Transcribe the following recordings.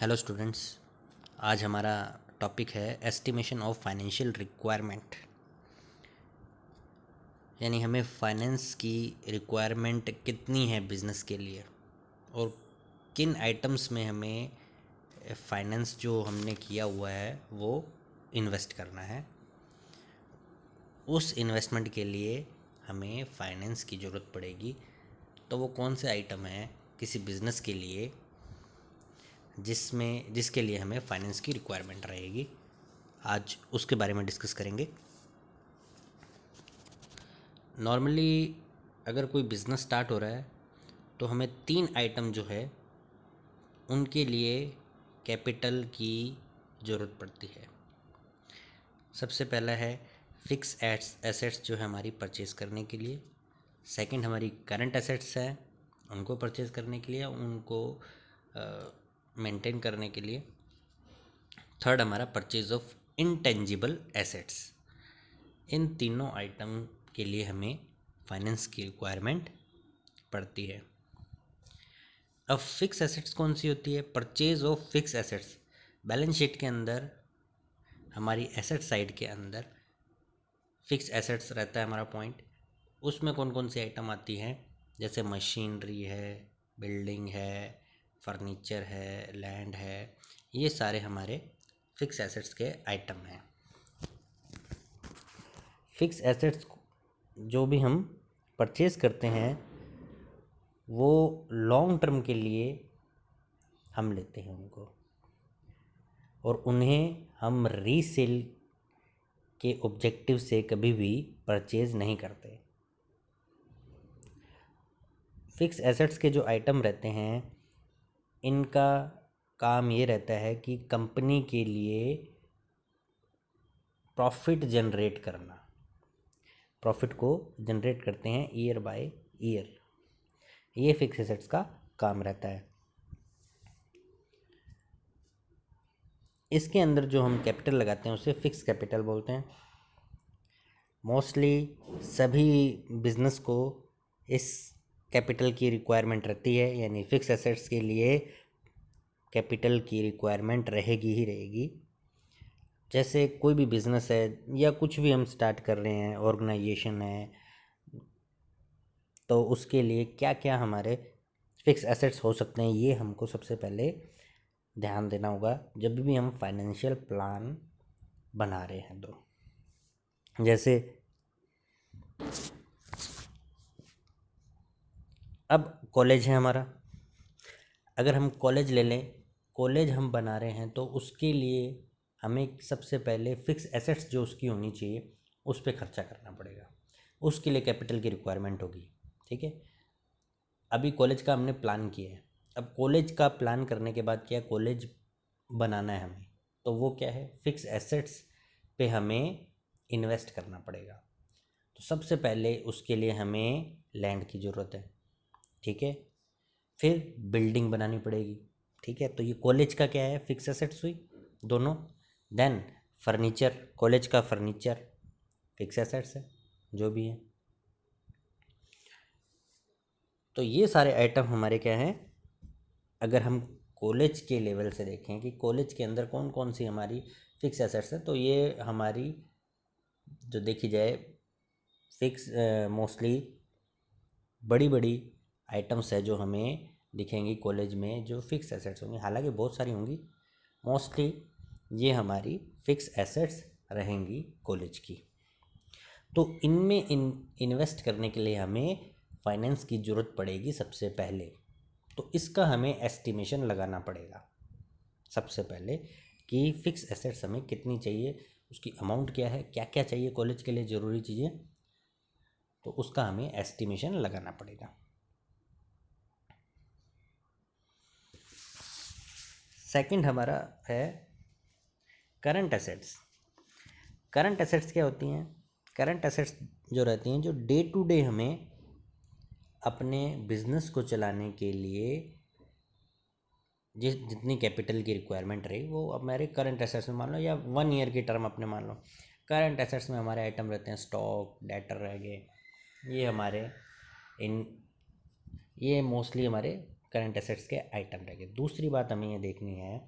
Hello students. आज हमारा topic है एस्टिमेशन ऑफ फाइनेंशियल रिक्वायरमेंट, यानी हमें फाइनेंस की रिक्वायरमेंट कितनी है बिजनेस के लिए और किन आइटम्स में हमें फाइनेंस जो हमने किया हुआ है वो इन्वेस्ट करना है। उस इन्वेस्टमेंट के लिए हमें फाइनेंस की ज़रूरत पड़ेगी। तो वो कौन से आइटम हैं किसी बिज़नेस के लिए जिसके लिए हमें फाइनेंस की रिक्वायरमेंट रहेगी, आज उसके बारे में डिस्कस करेंगे। नॉर्मली अगर कोई बिज़नेस स्टार्ट हो रहा है तो हमें 3 आइटम जो है उनके लिए कैपिटल की ज़रूरत पड़ती है। सबसे पहला है फिक्स एसेट्स जो है हमारी परचेज़ करने के लिए। सेकंड हमारी करंट एसेट्स है उनको परचेज़ करने के लिए, उनको मेंटेन करने के लिए। थर्ड हमारा परचेज़ ऑफ इंटेंजिबल एसेट्स। इन तीनों आइटम के लिए हमें फाइनेंस की रिक्वायरमेंट पड़ती है। अब फिक्स एसेट्स कौन सी होती है? Purchase of fix assets. Balance sheet के अंदर हमारी एसेट साइड के अंदर फिक्स एसेट्स रहता है हमारा पॉइंट। उसमें कौन कौन सी आइटम आती हैं? जैसे मशीनरी है, बिल्डिंग है, फर्नीचर है, लैंड है, ये सारे हमारे फिक्स एसेट्स के आइटम हैं। फिक्स एसेट्स जो भी हम परचेज़ करते हैं वो लॉन्ग टर्म के लिए हम लेते हैं उनको, और उन्हें हम रीसेल के ऑब्जेक्टिव से कभी भी परचेज़ नहीं करते। फिक्स एसेट्स के जो आइटम रहते हैं इनका काम ये रहता है कि कंपनी के लिए प्रॉफिट जनरेट करना। प्रॉफिट को जनरेट करते हैं ईयर बाय ईयर, ये फिक्स एसेट्स का काम रहता है। इसके अंदर जो हम कैपिटल लगाते हैं उसे फिक्स कैपिटल बोलते हैं। मोस्टली सभी बिजनेस को इस कैपिटल की रिक्वायरमेंट रहती है, यानी फिक्स एसेट्स के लिए कैपिटल की रिक्वायरमेंट रहेगी ही रहेगी। जैसे कोई भी बिज़नेस है या कुछ भी हम स्टार्ट कर रहे हैं, ऑर्गेनाइजेशन है, तो उसके लिए क्या क्या हमारे फिक्स एसेट्स हो सकते हैं ये हमको सबसे पहले ध्यान देना होगा जब भी हम फाइनेंशियल प्लान बना रहे हैं। तो जैसे अब कॉलेज है हमारा, अगर हम कॉलेज ले लें, कॉलेज हम बना रहे हैं तो उसके लिए हमें सबसे पहले फिक्स एसेट्स जो उसकी होनी चाहिए उस पर खर्चा करना पड़ेगा। उसके लिए कैपिटल की रिक्वायरमेंट होगी। ठीक है, अभी कॉलेज का हमने प्लान किया है। अब कॉलेज का प्लान करने के बाद क्या कॉलेज बनाना है हमें, तो वो क्या है, फिक्स एसेट्स पे हमें इन्वेस्ट करना पड़ेगा। तो सबसे पहले उसके लिए हमें लैंड की ज़रूरत है। ठीक है, फिर बिल्डिंग बनानी पड़ेगी। ठीक है, तो ये कॉलेज का क्या है, फिक्स एसेट्स हुई दोनों। देन फर्नीचर, कॉलेज का फर्नीचर फिक्स एसेट्स है जो भी है। तो ये सारे आइटम हमारे क्या हैं, अगर हम कॉलेज के लेवल से देखें कि कॉलेज के अंदर कौन कौन सी हमारी फिक्स एसेट्स है, तो ये हमारी जो देखी जाए फिक्स मोस्टली बड़ी बड़ी आइटम्स है जो हमें दिखेंगी कॉलेज में, जो फिक्स एसेट्स होंगी। हालांकि बहुत सारी होंगी, मोस्टली ये हमारी फिक्स एसेट्स रहेंगी कॉलेज की। तो इनमें इन्वेस्ट करने के लिए हमें फाइनेंस की ज़रूरत पड़ेगी सबसे पहले। तो इसका हमें एस्टिमेशन लगाना पड़ेगा सबसे पहले कि फ़िक्स एसेट्स हमें कितनी चाहिए, उसकी अमाउंट क्या है, क्या क्या चाहिए कॉलेज के लिए ज़रूरी चीज़ें, तो उसका हमें एस्टिमेशन लगाना पड़ेगा। सेकंड हमारा है करंट एसेट्स। करंट एसेट्स क्या होती हैं? करंट एसेट्स जो रहती हैं, जो डे टू डे हमें अपने बिजनेस को चलाने के लिए जितनी कैपिटल की रिक्वायरमेंट रही वो अब हमारे करंट एसेट्स में मान लो, या 1 ईयर की टर्म अपने मान लो। करंट एसेट्स में हमारे आइटम रहते हैं स्टॉक, डेटर रह गए, ये हमारे इन ये मोस्टली हमारे करंट एसेट्स के आइटम रहेंगे। दूसरी बात हमें ये देखनी है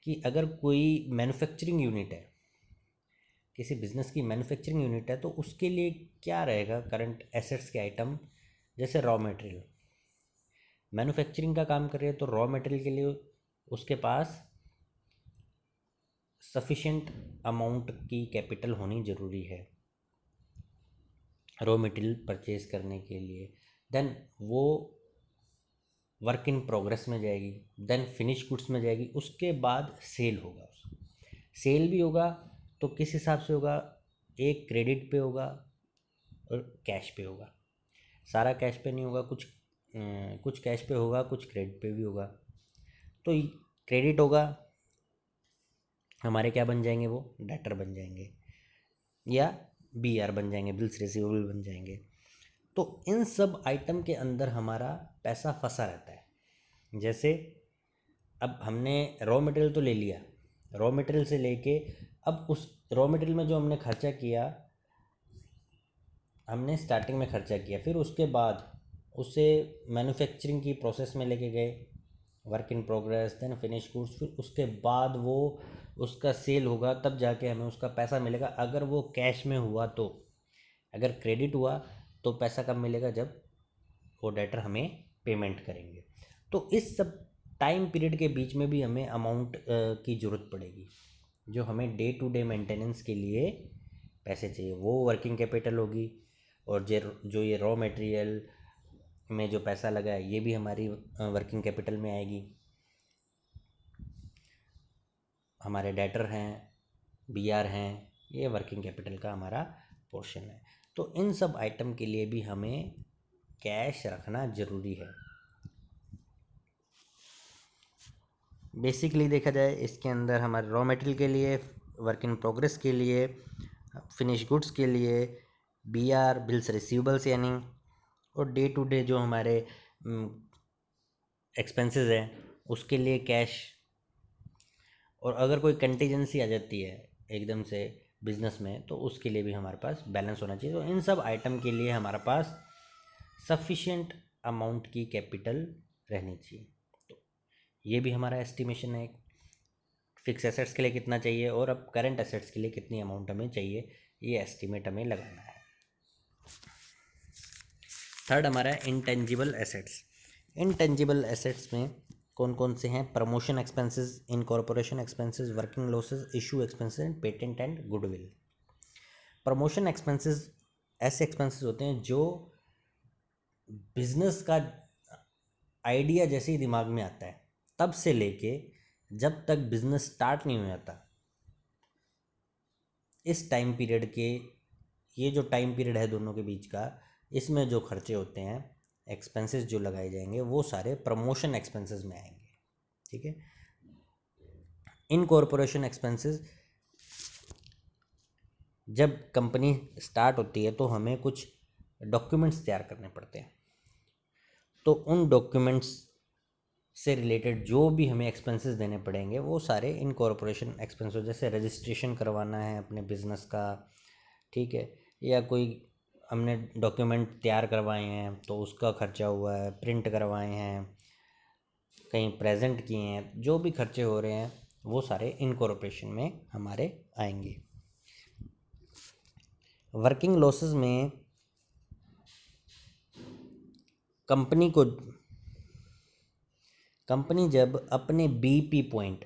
कि अगर कोई मैन्युफैक्चरिंग यूनिट है, किसी बिजनेस की मैन्युफैक्चरिंग यूनिट है, तो उसके लिए क्या रहेगा करंट एसेट्स के आइटम। जैसे रॉ मटेरियल, मैन्युफैक्चरिंग का काम कर रही है तो रॉ मटेरियल के लिए उसके पास सफिशेंट अमाउंट की कैपिटल होनी ज़रूरी है रॉ मटेरियल परचेज करने के लिए। देन वो वर्क इन प्रोग्रेस में जाएगी, देन फिनिश गुड्स में जाएगी, उसके बाद सेल होगा। सेल भी होगा तो किस हिसाब से होगा, एक क्रेडिट पे होगा और कैश पे होगा। सारा कैश पे नहीं होगा, कुछ कैश पे होगा, कुछ क्रेडिट पे भी होगा। तो क्रेडिट होगा, हमारे क्या बन जाएंगे, वो डेटर बन जाएंगे या बीआर बन जाएंगे, बिल्स रिसीवेबल बन जाएंगे। तो इन सब आइटम के अंदर हमारा पैसा फंसा रहता है। जैसे अब हमने रॉ मटेरियल तो ले लिया, रॉ मटेरियल से लेके अब उस रॉ मटेरियल में जो हमने खर्चा किया, हमने स्टार्टिंग में खर्चा किया, फिर उसके बाद उसे मैन्युफैक्चरिंग की प्रोसेस में लेके गए, work in progress, then finish goods, फिर उसके बाद वो उसका सेल होगा, तब जाके हमें उसका पैसा मिलेगा। अगर वो कैश में हुआ तो, अगर क्रेडिट हुआ तो पैसा कब मिलेगा, जब वो डेटर हमें पेमेंट करेंगे। तो इस सब टाइम पीरियड के बीच में भी हमें अमाउंट की ज़रूरत पड़ेगी, जो हमें डे टू डे मेंटेनेंस के लिए पैसे चाहिए, वो वर्किंग कैपिटल होगी। और जो ये रॉ मटेरियल में जो पैसा लगा है, ये भी हमारी वर्किंग कैपिटल में आएगी। हमारे डेटर हैं, बीआर हैं, ये वर्किंग कैपिटल का हमारा पोर्शन है। तो इन सब आइटम के लिए भी हमें कैश रखना ज़रूरी है। बेसिकली देखा जाए, इसके अंदर हमारे रॉ मटेरियल के लिए, वर्क इन प्रोग्रेस के लिए, फिनिश गुड्स के लिए बीआर, बिल्स रिसीवेबल्स यानी, और डे टू डे जो हमारे एक्सपेंसेस हैं उसके लिए कैश। और अगर कोई कंटीजेंसी आ जाती है एकदम से बिजनेस में, तो उसके लिए भी हमारे पास बैलेंस होना चाहिए। तो इन सब आइटम के लिए हमारे पास सफिशिएंट अमाउंट की कैपिटल रहनी चाहिए। तो ये भी हमारा एस्टिमेशन है, फिक्स एसेट्स के लिए कितना चाहिए और अब करंट एसेट्स के लिए कितनी अमाउंट हमें चाहिए, ये एस्टिमेट हमें लगाना है। थर्ड हमारा है इंटेंजिबल एसेट्स। इंटेंजिबल एसेट्स में कौन कौन से हैं, promotion expenses, incorporation expenses, working losses, issue expenses and patent and goodwill. Promotion expenses ऐसे एक्सपेंसेस होते हैं जो बिजनेस का आइडिया जैसे ही दिमाग में आता है तब से लेके जब तक बिजनेस स्टार्ट नहीं हो जाता, इस टाइम पीरियड के, ये जो टाइम पीरियड है दोनों के बीच का, इसमें जो खर्चे होते हैं, एक्सपेंसेस जो लगाए जाएंगे, वो सारे प्रमोशन एक्सपेंसेस में आएंगे। ठीक है। इनकॉर्पोरेशन एक्सपेंसेस, जब कंपनी स्टार्ट होती है तो हमें कुछ डॉक्यूमेंट्स तैयार करने पड़ते हैं, तो उन डॉक्यूमेंट्स से रिलेटेड जो भी हमें एक्सपेंसेस देने पड़ेंगे, वो सारे इनकॉर्पोरेशन एक्सपेंसेस। जैसे रजिस्ट्रेशन करवाना है अपने बिजनेस का, ठीक है, या कोई हमने डॉक्यूमेंट तैयार करवाए हैं तो उसका खर्चा हुआ है, प्रिंट करवाए हैं, कहीं प्रेजेंट किए हैं, जो भी खर्चे हो रहे हैं वो सारे इनकॉर्पोरेशन में हमारे आएंगे। वर्किंग लॉसेस में कंपनी जब अपने बीपी पॉइंट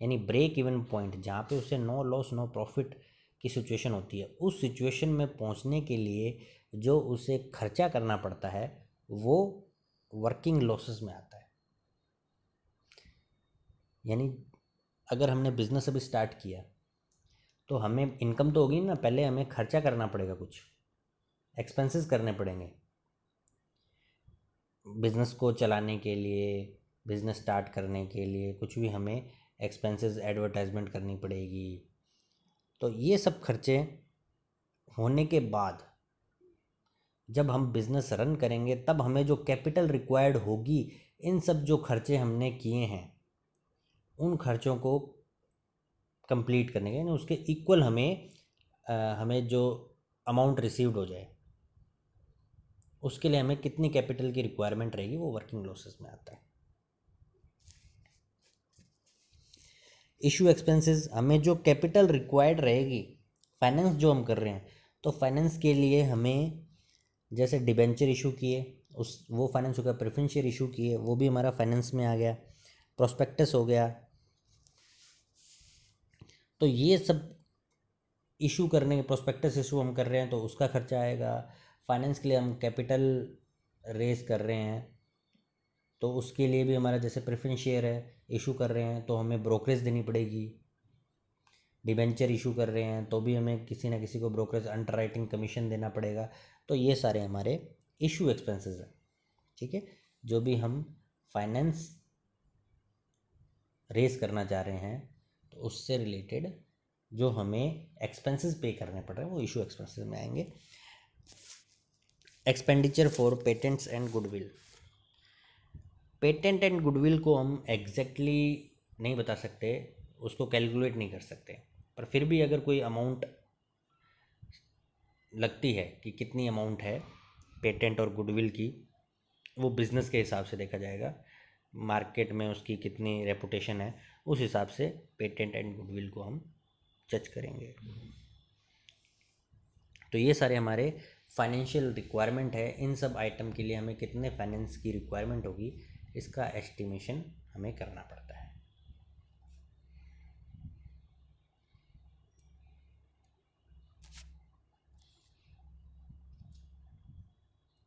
यानी ब्रेक इवन पॉइंट, जहाँ पे उसे नो लॉस नो प्रॉफिट की सिचुएशन होती है, उस सिचुएशन में पहुँचने के लिए जो उसे खर्चा करना पड़ता है वो वर्किंग लॉसेस में आता है। यानी अगर हमने बिजनेस अभी स्टार्ट किया तो हमें इनकम तो होगी ना, पहले हमें खर्चा करना पड़ेगा, कुछ एक्सपेंसेस करने पड़ेंगे बिजनेस को चलाने के लिए, बिजनेस स्टार्ट करने के लिए कुछ भी हमें एक्सपेंसेस, एडवर्टाइजमेंट करनी पड़ेगी। तो ये सब खर्चे होने के बाद जब हम बिज़नेस रन करेंगे तब हमें जो कैपिटल रिक्वायर्ड होगी, इन सब जो खर्चे हमने किए हैं उन खर्चों को कंप्लीट करने के, यानी उसके इक्वल हमें जो अमाउंट रिसीव्ड हो जाए, उसके लिए हमें कितनी कैपिटल की रिक्वायरमेंट रहेगी, वो वर्किंग लॉसेस में आता है। इशू एक्सपेंसेस, हमें जो कैपिटल रिक्वायर्ड रहेगी फाइनेंस जो हम कर रहे हैं, तो फाइनेंस के लिए हमें जैसे डिबेंचर इशू किए, उस वो फाइनेंस हो गया, प्रेफरेंस शेयर इशू किए, वो भी हमारा फाइनेंस में आ गया, प्रोस्पेक्टस हो गया। तो ये सब इशू करने के, प्रोस्पेक्टस इशू हम कर रहे हैं तो उसका खर्चा आएगा। फाइनेंस के लिए हम कैपिटल रेज कर रहे हैं तो उसके लिए भी हमारा, जैसे प्रेफरेंस शेयर है इशू कर रहे हैं तो हमें ब्रोकरेज देनी पड़ेगी। डिबेंचर इशू कर रहे हैं तो भी हमें किसी ना किसी को ब्रोकरेज अंडरराइटिंग कमीशन देना पड़ेगा। तो ये सारे हमारे इशू एक्सपेंसेस हैं, ठीक है, जो भी हम फाइनेंस रेज करना चाह रहे हैं तो उससे रिलेटेड जो हमें एक्सपेंसेस पे करने पड़ रहे हैं वो इशू एक्सपेंसेस में आएंगे। Expenditure for patents and goodwill. Patent and goodwill को हम एग्जैक्टली नहीं बता सकते, उसको कैलकुलेट नहीं कर सकते, पर फिर भी अगर कोई अमाउंट लगती है कि कितनी अमाउंट है पेटेंट और गुडविल की, वो बिज़नेस के हिसाब से देखा जाएगा, मार्केट में उसकी कितनी रेपुटेशन है, उस हिसाब से पेटेंट एंड गुडविल को हम जज करेंगे। तो ये सारे हमारे फाइनेंशियल रिक्वायरमेंट है। इन सब आइटम के लिए हमें कितने फाइनेंस की रिक्वायरमेंट होगी, इसका एस्टिमेशन हमें करना पड़ता है।